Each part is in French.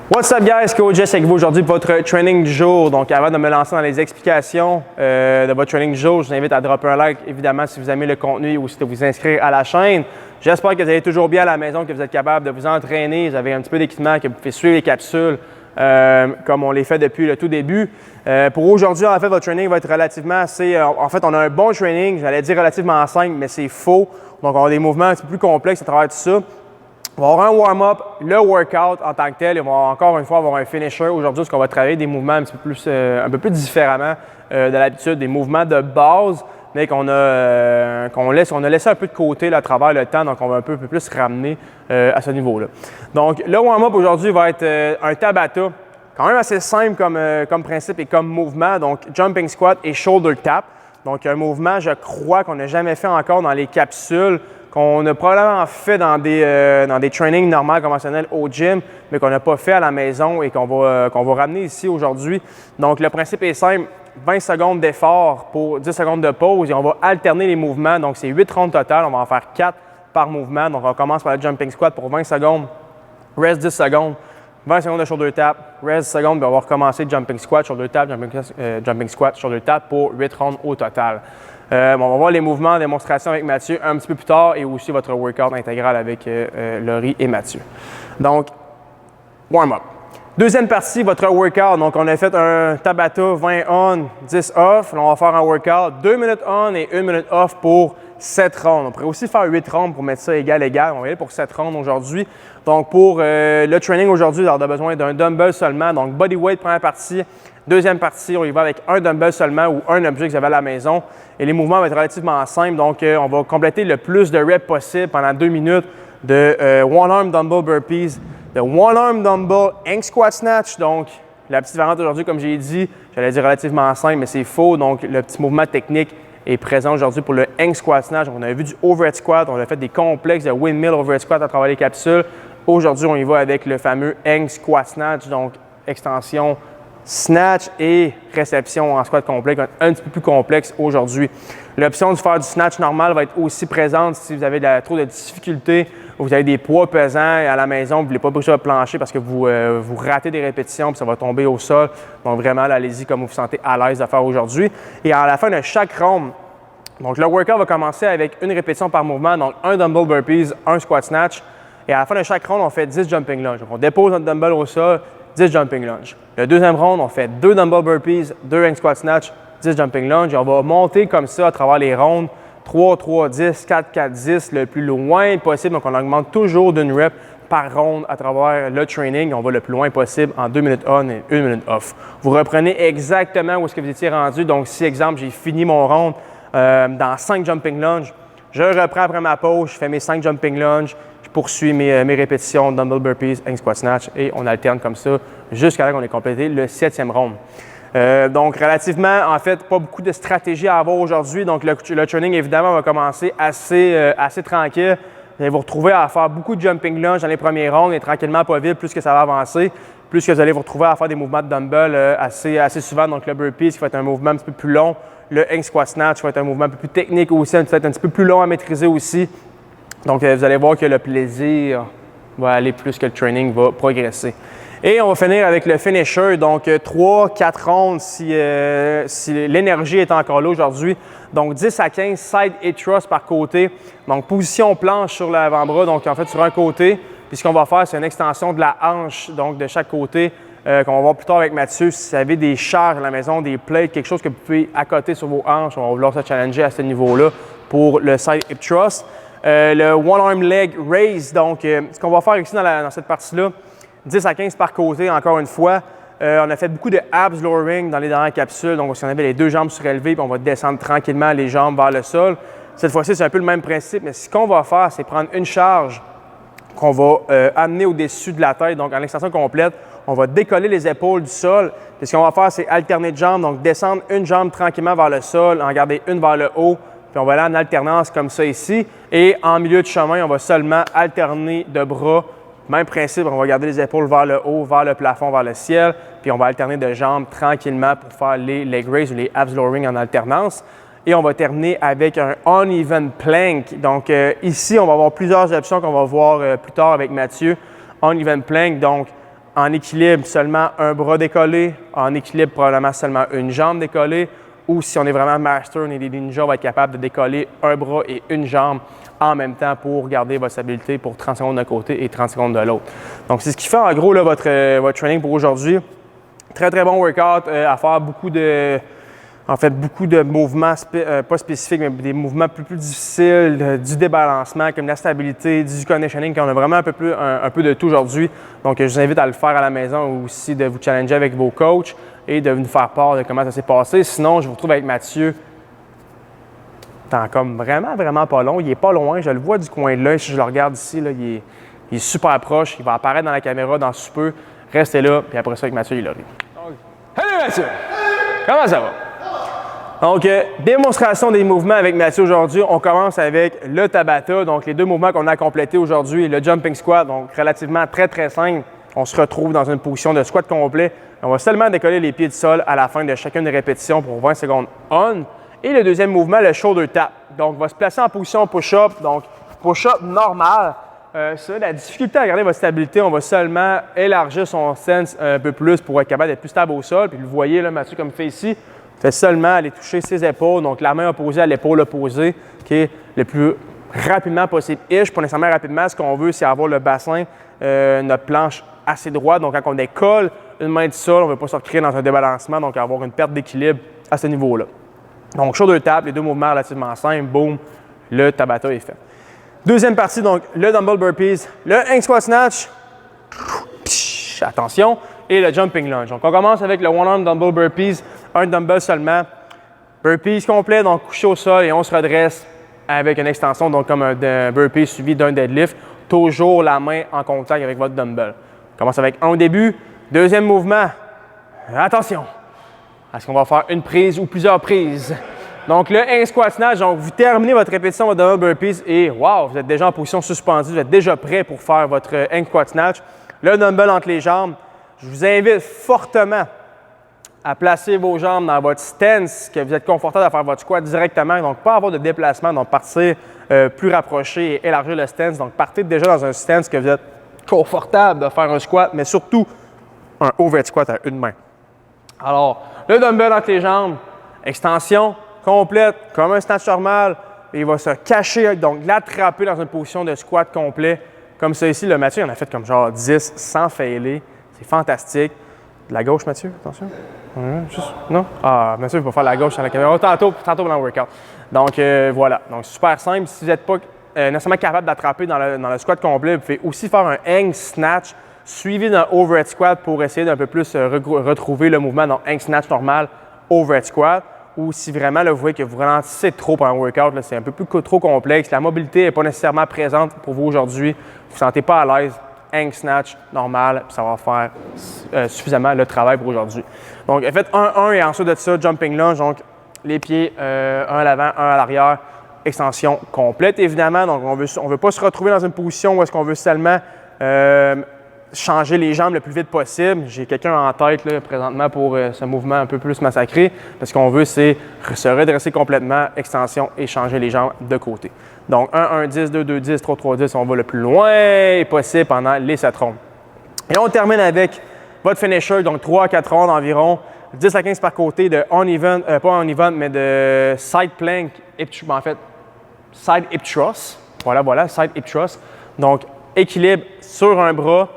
What's up guys, Coach Jess avec vous aujourd'hui pour votre training du jour. Donc avant de me lancer dans les explications de votre training du jour, je vous invite à dropper un like évidemment si vous aimez le contenu ou aussi de vous inscrire à la chaîne. J'espère que vous allez toujours bien à la maison, que vous êtes capable de vous entraîner. Vous avez un petit peu d'équipement, que vous pouvez suivre les capsules comme on les fait depuis le tout début. Pour aujourd'hui, en fait, votre training va être relativement assez… en fait, on a un bon training, j'allais dire relativement simple, mais c'est faux. Donc on a des mouvements un petit peu plus complexes à travers tout ça. On va avoir un warm-up, le workout en tant que tel, et on va encore une fois avoir un finisher. Aujourd'hui, parce qu'on va travailler des mouvements un peu plus différemment de l'habitude, des mouvements de base, mais on a laissé un peu de côté là, à travers le temps, donc on va un peu plus ramener à ce niveau-là. Donc, le warm-up aujourd'hui va être un Tabata, quand même assez simple comme principe et comme mouvement, donc jumping squat et shoulder tap. Donc, un mouvement, je crois, qu'on n'a jamais fait encore dans les capsules, qu'on a probablement fait dans des trainings normaux, conventionnels au gym, mais qu'on n'a pas fait à la maison et qu'on va ramener ici aujourd'hui. Donc, le principe est simple, 20 secondes d'effort pour 10 secondes de pause et on va alterner les mouvements. Donc, c'est 8 rondes totales, on va en faire 4 par mouvement. Donc, on commence par le jumping squat pour 20 secondes, reste 10 secondes, 20 secondes de shoulder tap, reste 10 secondes, puis on va recommencer jumping squat, shoulder tap, jumping squat, shoulder tap pour 8 rondes au total. On va voir les mouvements en démonstration avec Mathieu un petit peu plus tard et aussi votre workout intégral avec Laurie et Mathieu. Donc, warm-up. Deuxième partie, votre workout. Donc, on a fait un Tabata 20 on, 10 off. Là, on va faire un workout 2 minutes on et 1 minute off pour 7 rounds. On pourrait aussi faire 8 rounds pour mettre ça égal. On va aller pour 7 rounds aujourd'hui. Donc, pour le training aujourd'hui, on a besoin d'un dumbbell seulement. Donc, body weight, première partie. Deuxième partie, on y va avec un dumbbell seulement ou un objet que vous avez à la maison. Et les mouvements vont être relativement simples. Donc, on va compléter le plus de reps possible pendant 2 minutes de one arm dumbbell burpees, de one arm dumbbell hang squat snatch. Donc, la petite variante aujourd'hui, comme j'ai dit, j'allais dire relativement simple, mais c'est faux. Donc, le petit mouvement technique est présent aujourd'hui pour le hang squat snatch. Donc, on a vu du overhead squat, on a fait des complexes de windmill overhead squat à travers les capsules. Aujourd'hui, on y va avec le fameux hang squat snatch, donc extension snatch et réception en squat complet, un petit peu plus complexe aujourd'hui. L'option de faire du snatch normal va être aussi présente si vous avez trop de difficultés ou vous avez des poids pesants à la maison, vous ne voulez pas bouger le plancher parce que vous ratez des répétitions puis ça va tomber au sol. Donc vraiment, allez-y comme vous vous sentez à l'aise de faire aujourd'hui. Et à la fin de chaque round, donc le workout va commencer avec une répétition par mouvement, donc un dumbbell burpees, un squat snatch. Et à la fin de chaque round, on fait 10 jumping lunge. Donc on dépose notre dumbbell au sol, 10 jumping lunge. Le deuxième round, on fait 2 dumbbell burpees, 2 hang squat snatch, 10 jumping lunge. Et on va monter comme ça à travers les rounds, 3, 3, 10, 4, 4, 10, le plus loin possible. Donc, on augmente toujours d'une rep par round à travers le training. On va le plus loin possible en 2 minutes on et 1 minute off. Vous reprenez exactement où est-ce que vous étiez rendu. Donc, si, exemple, j'ai fini mon round dans 5 jumping lunge, je reprends après ma pause, je fais mes 5 jumping lunge, je poursuis mes répétitions, dumbbell burpees, hang squat snatch et on alterne comme ça jusqu'à là qu'on ait complété le 7e round. Donc, relativement, en fait, pas beaucoup de stratégies à avoir aujourd'hui. Donc, le training, évidemment, va commencer assez tranquille. Vous allez vous retrouver à faire beaucoup de jumping lunge dans les premiers rounds et tranquillement, pas vite, plus que ça va avancer, plus que vous allez vous retrouver à faire des mouvements de dumbbell assez souvent. Donc, le burpees, qui va être un mouvement un petit peu plus long. Le hang squat snatch va être un mouvement un peu plus technique aussi, peut-être un petit peu plus long à maîtriser aussi. Donc, vous allez voir que le plaisir va aller plus que le training va progresser. Et on va finir avec le finisher, donc 3-4 rounds si l'énergie est encore là aujourd'hui. Donc 10 à 15 side hip thrust par côté. Donc position planche sur l'avant-bras, donc en fait sur un côté. Puis ce qu'on va faire, c'est une extension de la hanche, donc de chaque côté, qu'on va voir plus tard avec Mathieu. Si vous avez des charges à la maison, des plates, quelque chose que vous pouvez accoter sur vos hanches, on va vouloir se challenger à ce niveau-là pour le side hip thrust. Le one arm leg raise, donc ce qu'on va faire ici dans cette partie-là, 10 à 15 par côté, encore une fois. On a fait beaucoup de abs lowering dans les dernières capsules. Donc, si on avait les deux jambes surélevées, puis on va descendre tranquillement les jambes vers le sol. Cette fois-ci, c'est un peu le même principe, mais ce qu'on va faire, c'est prendre une charge qu'on va amener au-dessus de la tête, donc en extension complète. On va décoller les épaules du sol. Puis, ce qu'on va faire, c'est alterner de jambes, donc descendre une jambe tranquillement vers le sol, en garder une vers le haut. Puis, on va aller en alternance comme ça ici. Et en milieu de chemin, on va seulement alterner de bras. Même principe, on va garder les épaules vers le haut, vers le plafond, vers le ciel, puis on va alterner de jambes tranquillement pour faire les leg raises ou les abs lowering en alternance. Et on va terminer avec un uneven plank. Donc ici, on va avoir plusieurs options qu'on va voir plus tard avec Mathieu. Uneven plank, donc En équilibre, seulement un bras décollé. En équilibre, probablement seulement une jambe décollée. Ou si on est vraiment master, on est des ninjas, on va être capable de décoller un bras et une jambe en même temps pour garder votre stabilité pour 30 secondes d'un côté et 30 secondes de l'autre. Donc, c'est ce qui fait en gros là, votre training pour aujourd'hui. Très, très bon workout à faire beaucoup de mouvements, pas spécifiques, mais des mouvements plus difficiles, du débalancement, comme la stabilité, du conditioning, qu'on a vraiment un peu de tout aujourd'hui. Donc, je vous invite à le faire à la maison ou aussi de vous challenger avec vos coachs et de nous faire part de comment ça s'est passé. Sinon, je vous retrouve avec Mathieu. Tant comme vraiment pas long. Il est pas loin. Je le vois du coin de l'œil. Si je le regarde ici, là, il est super proche. Il va apparaître dans la caméra dans sous peu. Restez là. Puis après ça, avec Mathieu, il arrive. Salut Mathieu! Comment ça va? Donc, démonstration des mouvements avec Mathieu aujourd'hui. On commence avec le Tabata. Donc, les deux mouvements qu'on a complétés aujourd'hui. Le jumping squat, donc relativement très simple. On se retrouve dans une position de squat complet. On va seulement décoller les pieds du sol à la fin de chacune des répétitions pour 20 secondes on. Et le deuxième mouvement, le shoulder tap. Donc, on va se placer en position push-up. Donc, push-up normal. La difficulté à garder votre stabilité, on va seulement élargir son stance un peu plus pour être capable d'être plus stable au sol. Puis, vous voyez, là, Mathieu, comme il fait ici, fait seulement aller toucher ses épaules. Donc, la main opposée à l'épaule opposée, qui est le plus rapidement possible. Pas nécessairement rapidement. Ce qu'on veut, c'est avoir le bassin, notre planche assez droite. Donc, quand on décolle une main du sol, on ne veut pas se recréer dans un débalancement, donc avoir une perte d'équilibre à ce niveau-là. Donc, shoulder tap, les deux mouvements relativement simples, boum, le Tabata est fait. Deuxième partie, donc le dumbbell burpees, le hang squat snatch, attention, et le jumping lunge. Donc, on commence avec le one-arm dumbbell burpees, un dumbbell seulement. Burpees complet, donc couché au sol et on se redresse avec une extension, donc comme un burpee suivi d'un deadlift, toujours la main en contact avec votre dumbbell. On commence avec un au début, deuxième mouvement, attention. Est-ce qu'on va faire une prise ou plusieurs prises? Donc, le hang squat snatch, donc vous terminez votre répétition, votre dumbbell burpees et wow, vous êtes déjà en position suspendue, vous êtes déjà prêt pour faire votre hang squat snatch. Le dumbbell entre les jambes, je vous invite fortement à placer vos jambes dans votre stance, que vous êtes confortable à faire votre squat directement, donc pas avoir de déplacement, donc partir plus rapproché et élargir le stance. Donc, partez déjà dans un stance que vous êtes confortable de faire un squat, mais surtout un overhead squat à une main. Alors, le dumbbell entre les jambes, extension complète, comme un snatch normal. Et il va se cacher, donc l'attraper dans une position de squat complet. Comme ça ici, le Mathieu, il en a fait comme genre 10 sans failer. C'est fantastique. De la gauche, Mathieu, attention. Non? Ah, Mathieu, il va faire la gauche dans la caméra. Tantôt dans le workout. Donc, voilà. Donc, super simple. Si vous n'êtes pas nécessairement capable d'attraper dans le squat complet, vous pouvez aussi faire un hang snatch suivi d'un overhead squat pour essayer d'un peu plus retrouver le mouvement. Donc, hang snatch normal, overhead squat. Ou si vraiment, là, vous voyez que vous ralentissez trop pendant le workout, c'est un peu plus trop complexe, la mobilité n'est pas nécessairement présente pour vous aujourd'hui, vous ne vous sentez pas à l'aise, hang snatch normal, puis ça va faire suffisamment le travail pour aujourd'hui. Donc, faites 1-1 et ensuite de ça, jumping lunge, donc les pieds, un à l'avant, un à l'arrière, extension complète évidemment. Donc, on veut pas se retrouver dans une position où est-ce qu'on veut seulement changer les jambes le plus vite possible. J'ai quelqu'un en tête là, présentement pour ce mouvement un peu plus massacré. Parce qu'on veut, c'est se redresser complètement, extension et changer les jambes de côté. Donc 1-1-10, 2-2-10, 3-3-10, on va le plus loin possible pendant les 7 rondes. Et on termine avec votre finisher, donc 3 à 4 rondes environ, 10 à 15 par côté de uneven, pas uneven, mais de side plank, en fait, side hip thrust. Voilà, side hip thrust. Donc, équilibre sur un bras.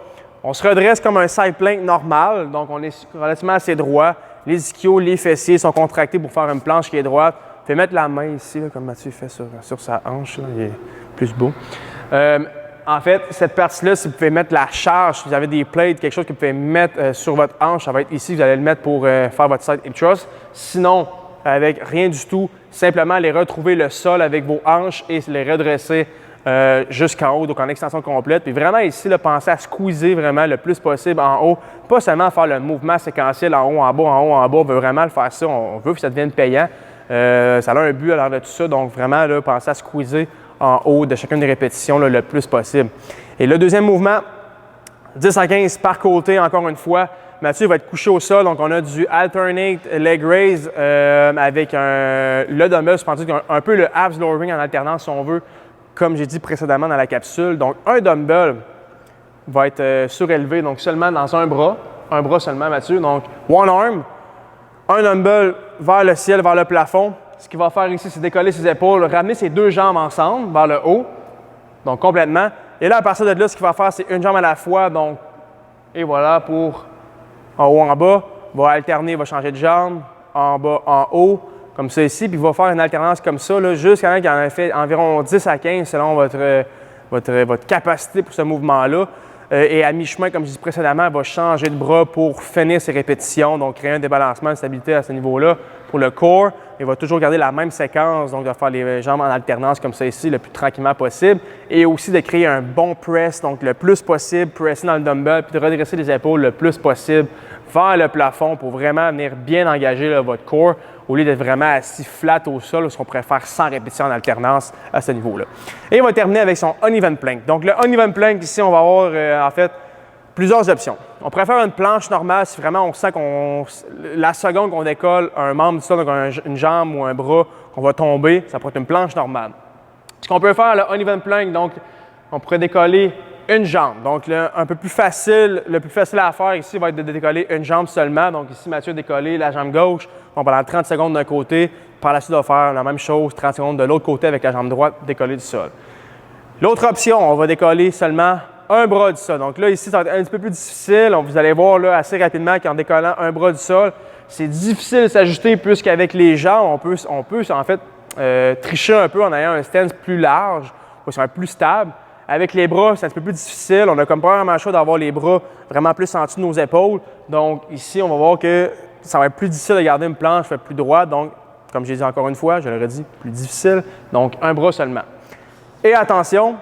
On se redresse comme un side plank normal, donc on est relativement assez droit. Les ischios, les fessiers sont contractés pour faire une planche qui est droite. Vous pouvez mettre la main ici, là, comme Mathieu fait sur sa hanche, là, il est plus beau. En fait, cette partie-là, si vous pouvez mettre la charge, si vous avez des plates, quelque chose que vous pouvez mettre sur votre hanche, ça va être ici, vous allez le mettre pour faire votre side hip thrust. Sinon, avec rien du tout, simplement aller retrouver le sol avec vos hanches et les redresser jusqu'en haut, donc en extension complète. Puis vraiment ici, là, pensez à squeezer vraiment le plus possible en haut. Pas seulement faire le mouvement séquentiel en haut, en bas, en haut, en bas. On veut vraiment le faire ça. On veut que ça devienne payant. Ça a un but à l'heure de tout ça. Donc vraiment, là, pensez à squeezer en haut de chacune des répétitions là, le plus possible. Et le deuxième mouvement, 10 à 15 par côté, encore une fois. Mathieu va être couché au sol. Donc on a du alternate leg raise avec le dumbbell suspendu, un peu le abs lowering en alternance si on veut. Comme j'ai dit précédemment dans la capsule. Donc, un dumbbell va être surélevé, donc seulement dans un bras seulement, Mathieu. Donc, one arm, un dumbbell vers le ciel, vers le plafond. Ce qu'il va faire ici, c'est décoller ses épaules, ramener ses deux jambes ensemble vers le haut, donc complètement. Et là, à partir de là, ce qu'il va faire, c'est une jambe à la fois, donc, et voilà, pour en haut, en bas. Il va alterner, il va changer de jambe, en bas, en haut, comme ça ici, puis il va faire une alternance comme ça, jusqu'à ce qu'il en ait fait environ 10 à 15 selon votre capacité pour ce mouvement-là. Et à mi-chemin, comme je disais précédemment, il va changer de bras pour finir ses répétitions, donc créer un débalancement, une stabilité à ce niveau-là pour le core. Il va toujours garder la même séquence, donc de faire les jambes en alternance comme ça ici, le plus tranquillement possible. Et aussi de créer un bon press, donc le plus possible, presser dans le dumbbell, puis de redresser les épaules le plus possible vers le plafond pour vraiment venir bien engager votre core au lieu d'être vraiment assis flat au sol, parce qu'on pourrait faire 100 répétitions en alternance à ce niveau-là. Et il va terminer avec son uneven plank. Donc le uneven plank, ici, on va avoir en fait plusieurs options. On pourrait faire une planche normale si vraiment on sent la seconde qu'on décolle un membre du sol, donc une jambe ou un bras, qu'on va tomber, ça pourrait être une planche normale. Ce qu'on peut faire, le uneven plank, donc on pourrait décoller une jambe. Donc, le plus facile à faire ici va être de décoller une jambe seulement. Donc, ici, Mathieu a décollé la jambe gauche pendant 30 secondes d'un côté. Par la suite, on va faire la même chose, 30 secondes de l'autre côté avec la jambe droite décollée du sol. L'autre option, on va décoller seulement un bras du sol. Donc là, ici, ça va être un petit peu plus difficile. Vous allez voir là, assez rapidement qu'en décollant un bras du sol, c'est difficile de s'ajuster puisqu'avec les jambes, on peut en fait tricher un peu en ayant un stance plus large, ou soit plus stable. Avec les bras, c'est un petit peu plus difficile. On a comme premièrement le choix d'avoir les bras vraiment plus en dessous de nos épaules. Donc ici, on va voir que ça va être plus difficile de garder une planche plus droite. Donc, comme j'ai dit encore une fois, je l'aurais dit, plus difficile. Donc, un bras seulement. Et attention,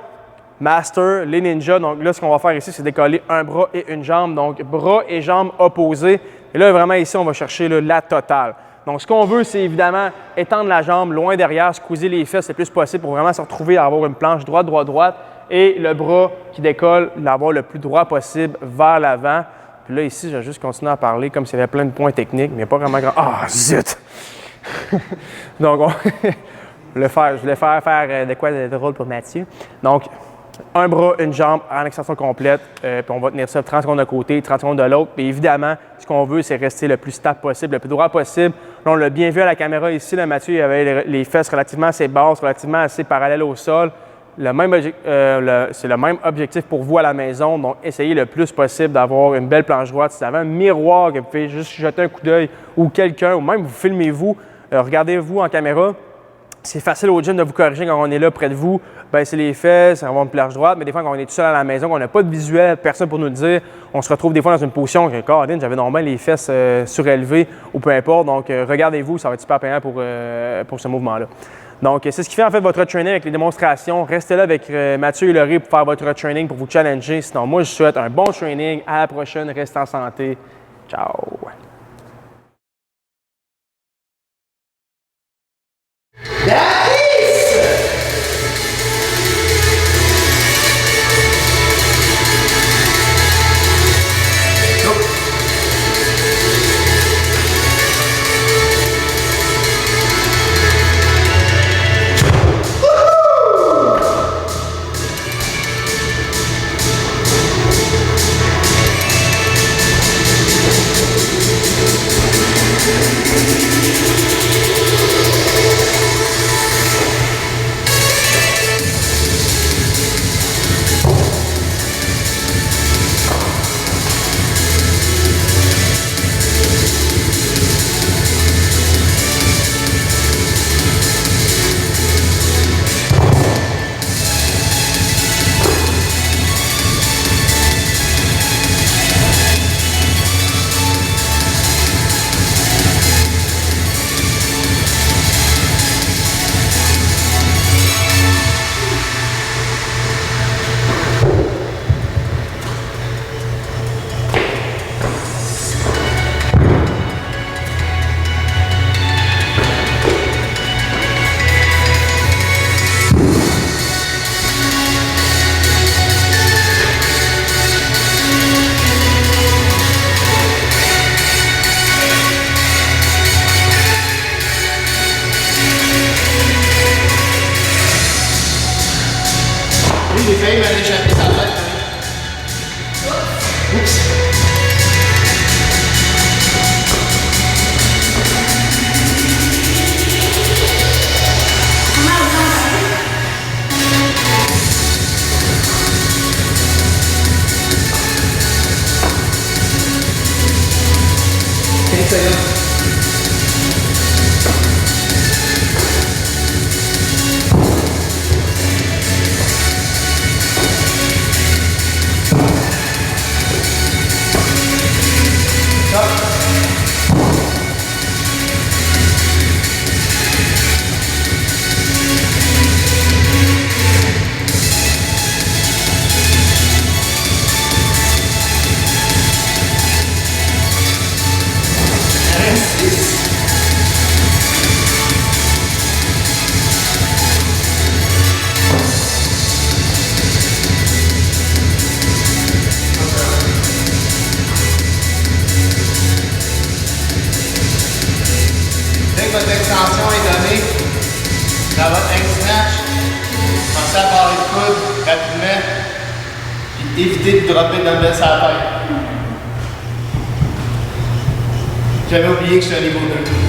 master, les ninjas. Donc là, ce qu'on va faire ici, c'est décoller un bras et une jambe. Donc, bras et jambes opposés. Et là, vraiment ici, on va chercher la totale. Donc, ce qu'on veut, c'est évidemment étendre la jambe loin derrière, squeezer les fesses le plus possible pour vraiment se retrouver à avoir une planche droite, droite, droite. Et le bras qui décolle, l'avoir le plus droit possible vers l'avant. Puis là, ici, je vais juste continuer à parler comme s'il y avait plein de points techniques, mais pas vraiment grand. Ah, zut! Donc, je voulais faire de quoi de drôle pour Mathieu. Donc, un bras, une jambe en extension complète, puis on va tenir ça 30 secondes d'un côté, 30 secondes de l'autre. Puis évidemment, ce qu'on veut, c'est rester le plus stable possible, le plus droit possible. Là, on l'a bien vu à la caméra ici, là, Mathieu, il avait les fesses relativement assez basses, relativement assez parallèles au sol. C'est le même objectif pour vous à la maison, donc essayez le plus possible d'avoir une belle planche droite. Si vous avez un miroir que vous pouvez juste jeter un coup d'œil ou quelqu'un, ou même vous filmez-vous, regardez-vous en caméra. C'est facile au gym de vous corriger quand on est là près de vous, baisser les fesses, avoir une planche droite, mais des fois quand on est tout seul à la maison, qu'on n'a pas de visuel, personne pour nous le dire, on se retrouve des fois dans une position que, Caroline, j'avais normalement les fesses surélevées ou peu importe, donc regardez-vous, ça va être super payant pour ce mouvement-là. Donc, c'est ce qui fait en fait votre training avec les démonstrations. Restez là avec Mathieu et Laurie pour faire votre training, pour vous challenger. Sinon, moi, je vous souhaite un bon training. À la prochaine. Restez en santé. Ciao! J'ai failli m'aller échapper sa tête. secondes. Votre extension est donnée dans votre snatch. Pensez à barrer le coude rapidement et évitez de dropper dumbbell sur la tête. J'avais oublié que je suis à niveau 2.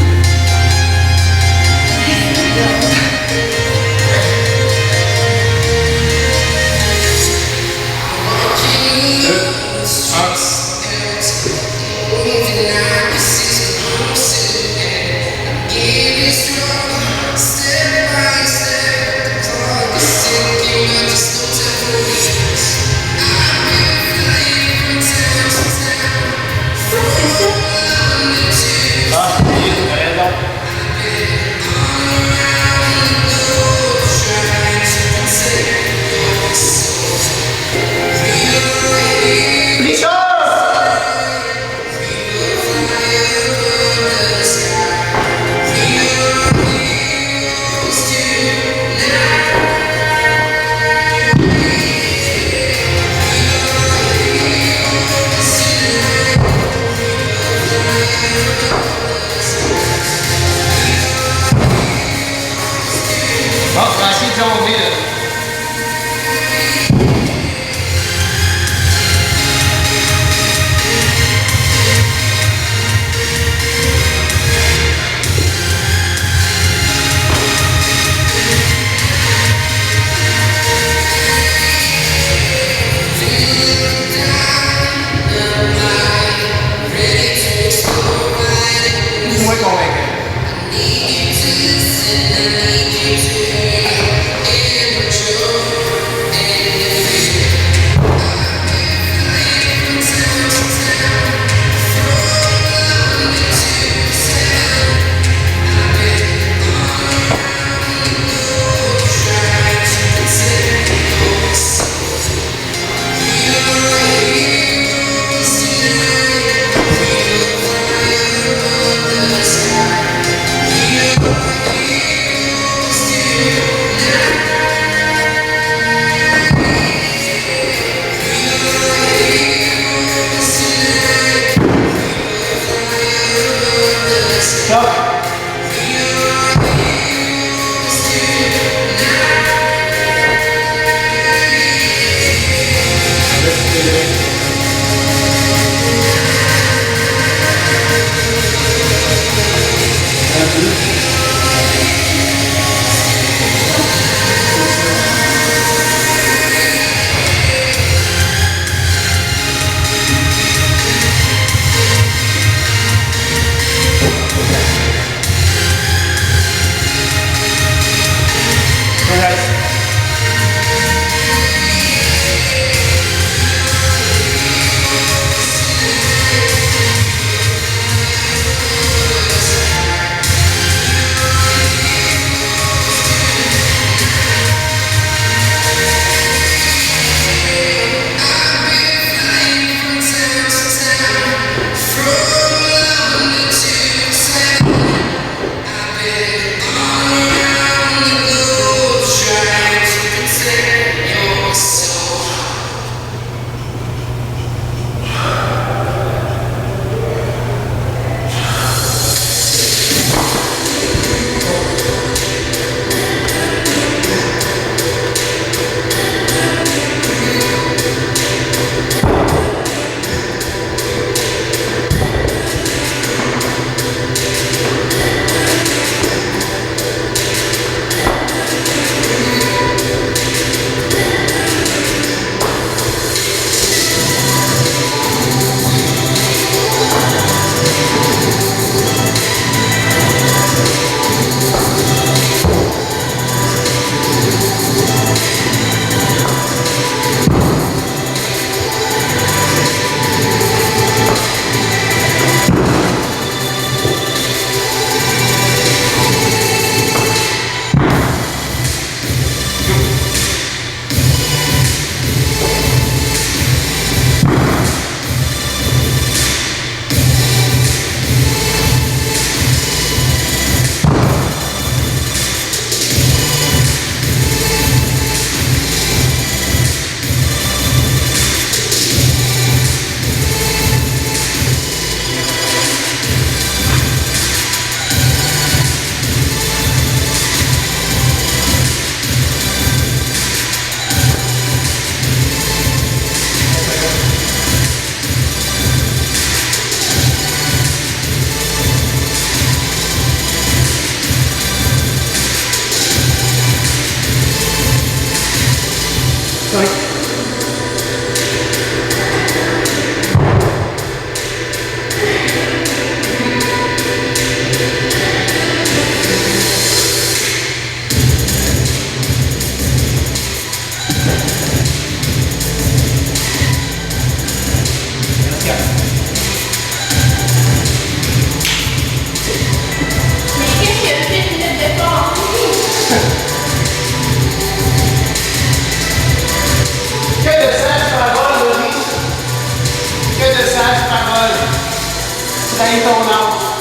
gagner ton âge.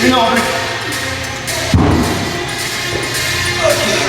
lui non plus. Ok,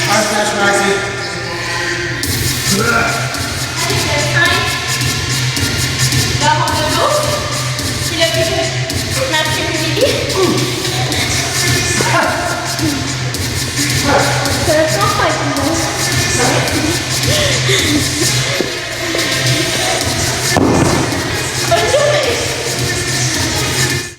un snatch maxi.